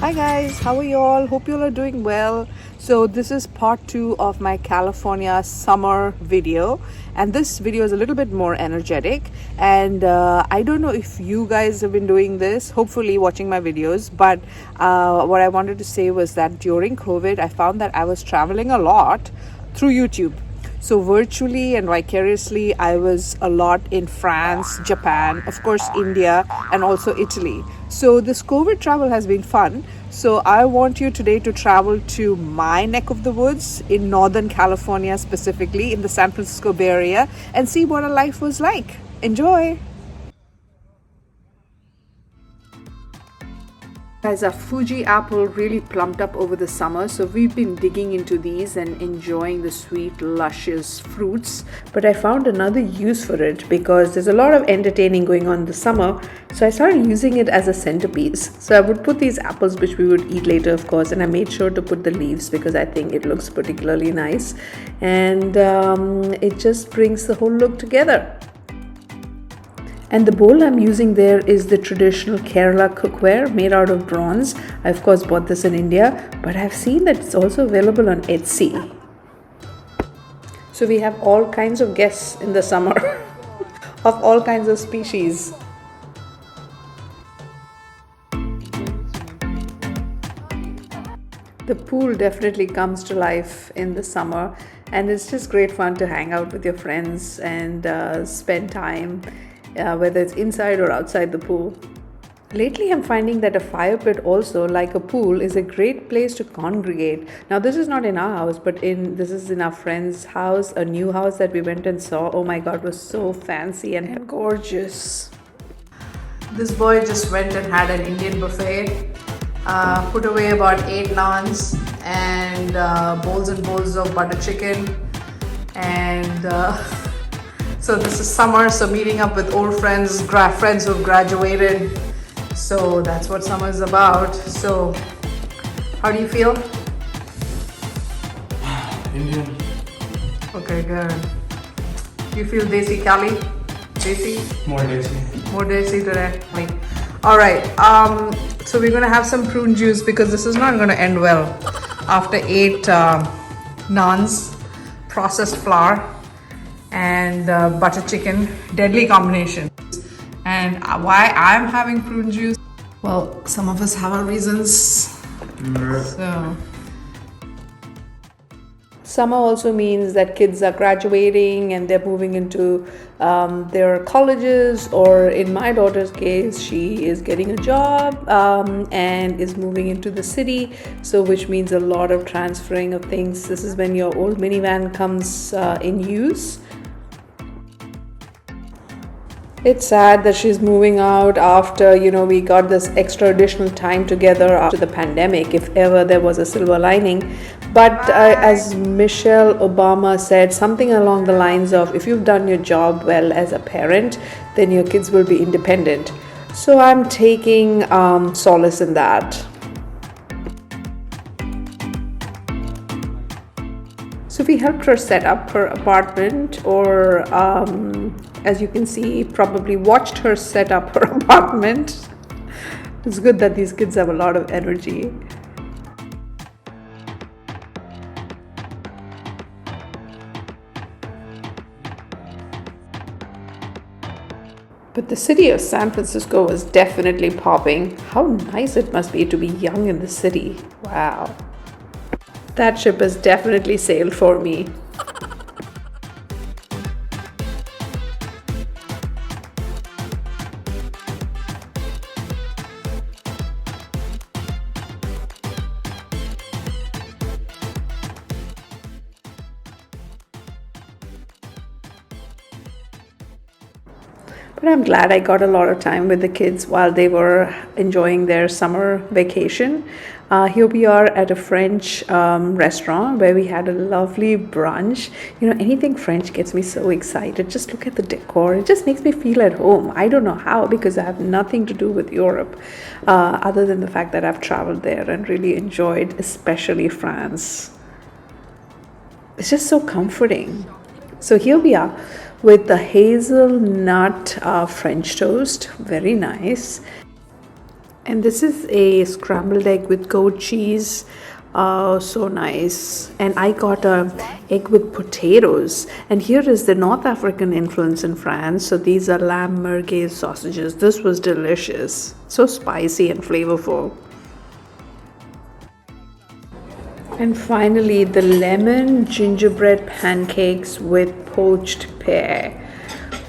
Hi guys, how are you all? Hope you all are doing well. So this is part 2 of my California summer video, and this video is a little bit more energetic, and I don't know if you guys have been doing this, hopefully watching my videos, but what I wanted to say was that during COVID I found that I was traveling a lot through YouTube. So virtually and vicariously, I was a lot in France, Japan, of course, India, and also Italy. So this COVID travel has been fun. So I want you today to travel to my neck of the woods in Northern California, specifically in the San Francisco Bay Area, and see what a life was like. Enjoy! Guys, our Fuji apple really plumped up over the summer, so we've been digging into these and enjoying the sweet, luscious fruits. But I found another use for it because there's a lot of entertaining going on in the summer, so I started using it as a centerpiece. So I would put these apples, which we would eat later, of course, and I made sure to put the leaves because I think it looks particularly nice, and it just brings the whole look together. And the bowl I'm using there is the traditional Kerala cookware made out of bronze. I of course bought this in India, but I've seen that it's also available on Etsy. So we have all kinds of guests in the summer of all kinds of species. The pool definitely comes to life in the summer, and it's just great fun to hang out with your friends and spend time. Whether it's inside or outside the pool. Lately, I'm finding that a fire pit also, like a pool, is a great place to congregate. Now, this is not in our house, but this is in our friend's house, a new house that we went and saw. Oh my God, it was so fancy and gorgeous. This boy just went and had an Indian buffet, put away about 8 naans and bowls and bowls of butter chicken, and so this is summer, so meeting up with old friends, friends who've graduated. So that's what summer is about. So how do you feel? Indian. Okay, good. Do you feel Desi Cali? Desi? More desi. More Desi today. All right. So we're gonna have some prune juice because this is not gonna end well. After 8 naans, processed flour, and butter chicken, deadly combination. And why I'm having prune juice? Well, some of us have our reasons. So summer also means that kids are graduating and they're moving into their colleges, or in my daughter's case, she is getting a job and is moving into the city, so which means a lot of transferring of things. This is when your old minivan comes in use. It's sad that she's moving out after, we got this extra additional time together after the pandemic, if ever there was a silver lining. But as Michelle Obama said, something along the lines of, if you've done your job well as a parent, then your kids will be independent. So I'm taking solace in that. So we helped her set up her apartment, or as you can see, probably watched her set up her apartment. It's good that these kids have a lot of energy. But the city of San Francisco was definitely popping. How nice it must be to be young in the city. Wow. That ship has definitely sailed for me. But I'm glad I got a lot of time with the kids while they were enjoying their summer vacation. Here we are at a French restaurant where we had a lovely brunch. Anything French gets me so excited. Just look at the decor. It just makes me feel at home. I don't know how, because I have nothing to do with Europe other than the fact that I've traveled there and really enjoyed, especially France. It's just so comforting. So here we are with the hazelnut French toast, very nice. And this is a scrambled egg with goat cheese. Oh, so nice. And I got a egg with potatoes. And here is the North African influence in France. So these are lamb merguez sausages. This was delicious. So spicy and flavorful. And finally, the lemon gingerbread pancakes with poached pear.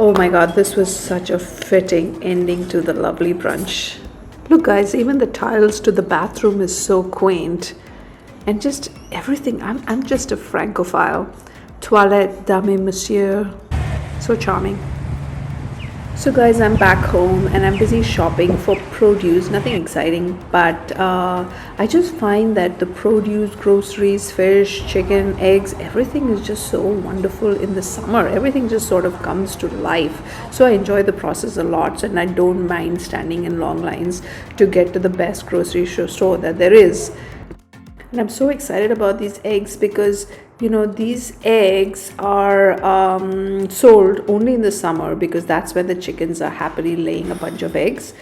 Oh my god, this was such a fitting ending to the lovely brunch. Look guys, even the tiles to the bathroom is so quaint. And just everything, I'm just a francophile. Toilette, dame monsieur. So charming. So guys, I'm back home and I'm busy shopping for produce. Nothing exciting, but I just find that the produce, groceries, fish, chicken, eggs, everything is just so wonderful in the summer. Everything just sort of comes to life. So I enjoy the process a lot, and I don't mind standing in long lines to get to the best grocery store that there is. And I'm so excited about these eggs because these eggs are sold only in the summer because that's when the chickens are happily laying a bunch of eggs.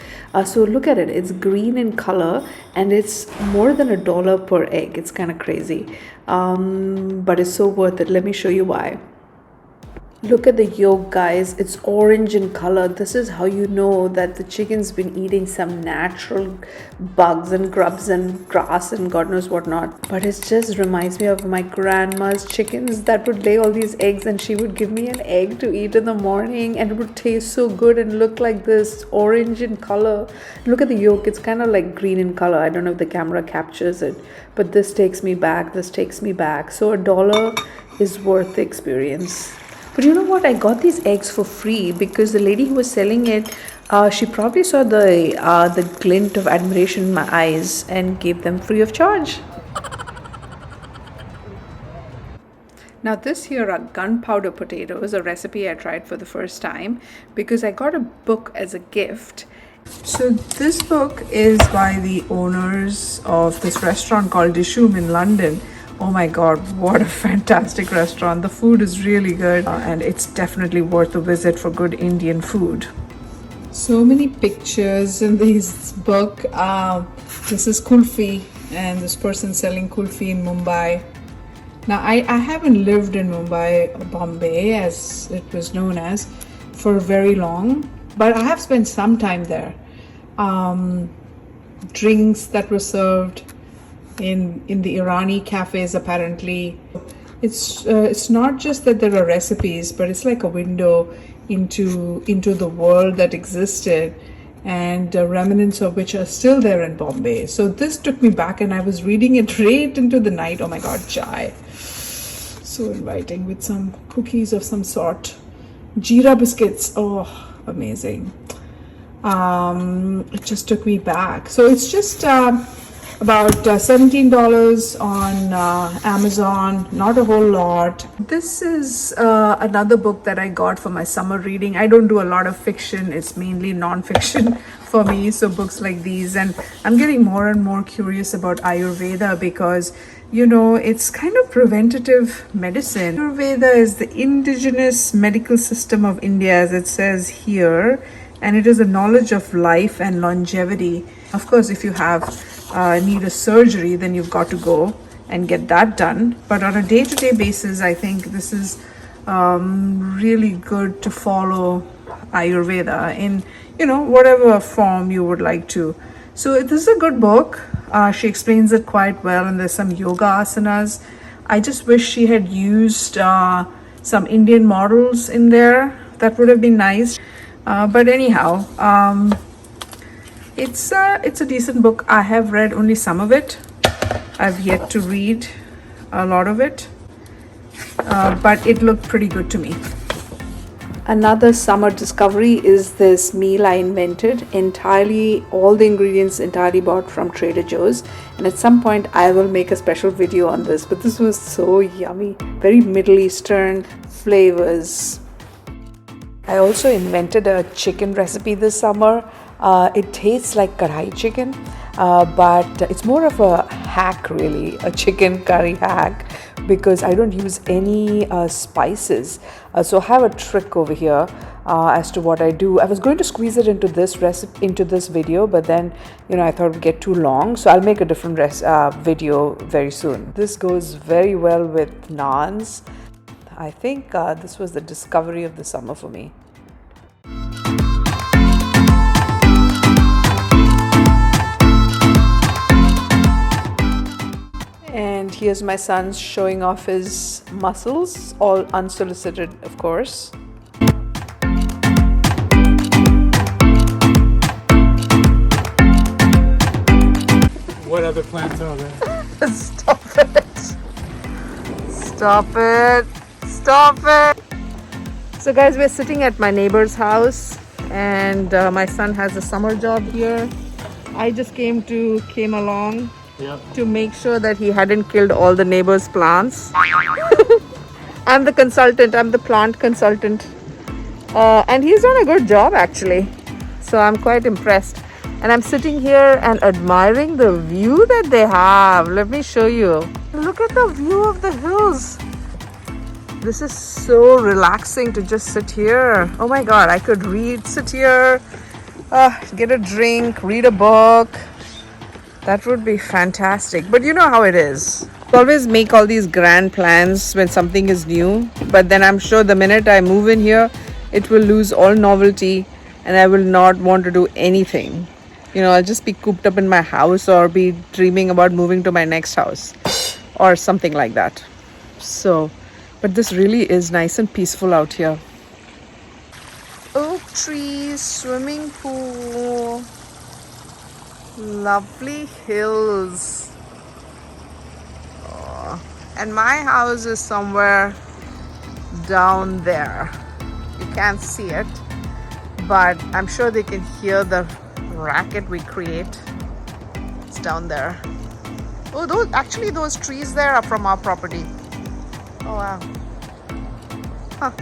So look at it, it's green in color and it's more than $1 per egg. It's kind of crazy, but it's so worth it. Let me show you why. Look at the yolk, guys. It's orange in color. This is how you know that the chicken's been eating some natural bugs and grubs and grass and God knows what not. But it just reminds me of my grandma's chickens that would lay all these eggs, and she would give me an egg to eat in the morning, and it would taste so good and look like this, orange in color. Look at the yolk. It's kind of like green in color. I don't know if the camera captures it, but this takes me back. So $1 is worth the experience. But you know what? I got these eggs for free because the lady who was selling it, she probably saw the glint of admiration in my eyes and gave them free of charge. Now this here are gunpowder potatoes, a recipe I tried for the first time because I got a book as a gift. So this book is by the owners of this restaurant called Dishoom in London. Oh my god, what a fantastic restaurant. The food is really good and it's definitely worth a visit for good Indian food. So many pictures in this book. This is kulfi and this person selling kulfi in Mumbai. Now I haven't lived in Mumbai or Bombay as it was known as for very long, but I have spent some time there. Drinks that were served in the Irani cafes, apparently. It's not just that there are recipes, but it's like a window into the world that existed, and remnants of which are still there in Bombay. So this took me back and I was reading it right into the night. Oh my god, chai, so inviting, with some cookies of some sort, jeera biscuits. Oh, amazing. It just took me back. So it's just about $17 on Amazon, not a whole lot. This is another book that I got for my summer reading. I don't do a lot of fiction, it's mainly non-fiction for me, so books like these. And I'm getting more and more curious about Ayurveda because it's kind of preventative medicine. Ayurveda is the indigenous medical system of India, as it says here, and it is a knowledge of life and longevity. Of course, if you need a surgery, then you've got to go and get that done. But on a day-to-day basis, I think this is really good to follow Ayurveda in whatever form you would like to. So this is a good book. She explains it quite well, and there's some yoga asanas. I just wish she had used some Indian models in there. That would have been nice. But anyhow, it's a decent book. I have read only some of it. I've yet to read a lot of it, but it looked pretty good to me. Another summer discovery is this meal I invented, all the ingredients entirely bought from Trader Joe's, and at some point I will make a special video on this, but this was so yummy. Very Middle Eastern flavors. I also invented a chicken recipe this summer. It tastes like kadhai chicken. but it's more of a hack, really, a chicken curry hack, because I don't use any spices. So I have a trick over here as to what I do. I was going to squeeze it into this recipe, into this video, but then I thought it would get too long, so I'll make a different video very soon. This goes very well with naans. I think this was the discovery of the summer for me. And here's my son showing off his muscles, all unsolicited, of course. What other plants are there? Stop it! Stop it! Stop it! So guys, we're sitting at my neighbor's house, and my son has a summer job here. I just came along to make sure that he hadn't killed all the neighbors' plants. I'm the consultant, I'm the plant consultant. And he's done a good job actually. So I'm quite impressed. And I'm sitting here and admiring the view that they have. Let me show you. Look at the view of the hills. This is so relaxing to just sit here. Oh my God, I could sit here, get a drink, read a book. That would be fantastic. But you know how it is. I always make all these grand plans when something is new. But then I'm sure the minute I move in here, it will lose all novelty and I will not want to do anything. I'll just be cooped up in my house or be dreaming about moving to my next house or something like that. So, but this really is nice and peaceful out here. Oak trees, swimming pool. Lovely hills. Oh, and my house is somewhere down there. You can't see it, but I'm sure they can hear the racket we create. It's down there. Oh, those trees there are from our property. Oh wow. Huh.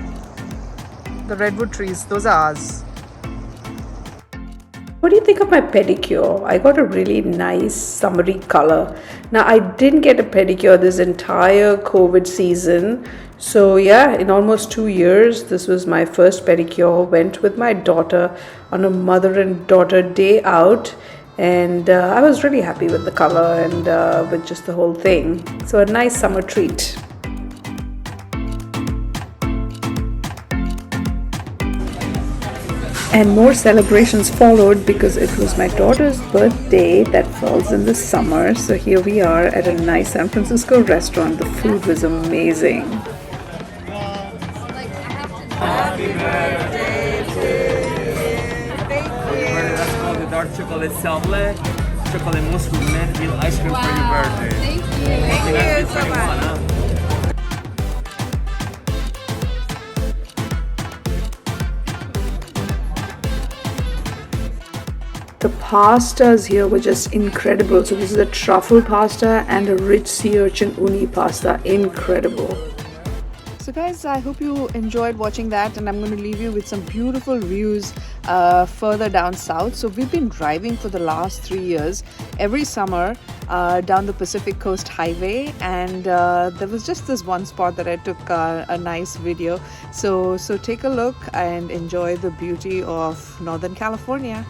The redwood trees, those are ours. What do you think of my pedicure? I got a really nice summery color. Now, I didn't get a pedicure this entire COVID season. So yeah, in almost 2 years, this was my first pedicure. Went with my daughter on a mother and daughter day out. And I was really happy with the color and with just the whole thing. So a nice summer treat. And more celebrations followed because it was my daughter's birthday that falls in the summer. So here we are at a nice San Francisco restaurant. The food was amazing. Happy birthday to you. Thank you. That's called the dark chocolate sablé, chocolate mousse with ice cream for your birthday. Thank you. Thank you so much. The pastas here were just incredible. So this is a truffle pasta and a rich sea urchin uni pasta. Incredible. So guys, I hope you enjoyed watching that, and I'm going to leave you with some beautiful views further down south. So we've been driving for the last 3 years every summer down the Pacific Coast Highway, and there was just this one spot that I took a nice video. So take a look and enjoy the beauty of Northern California.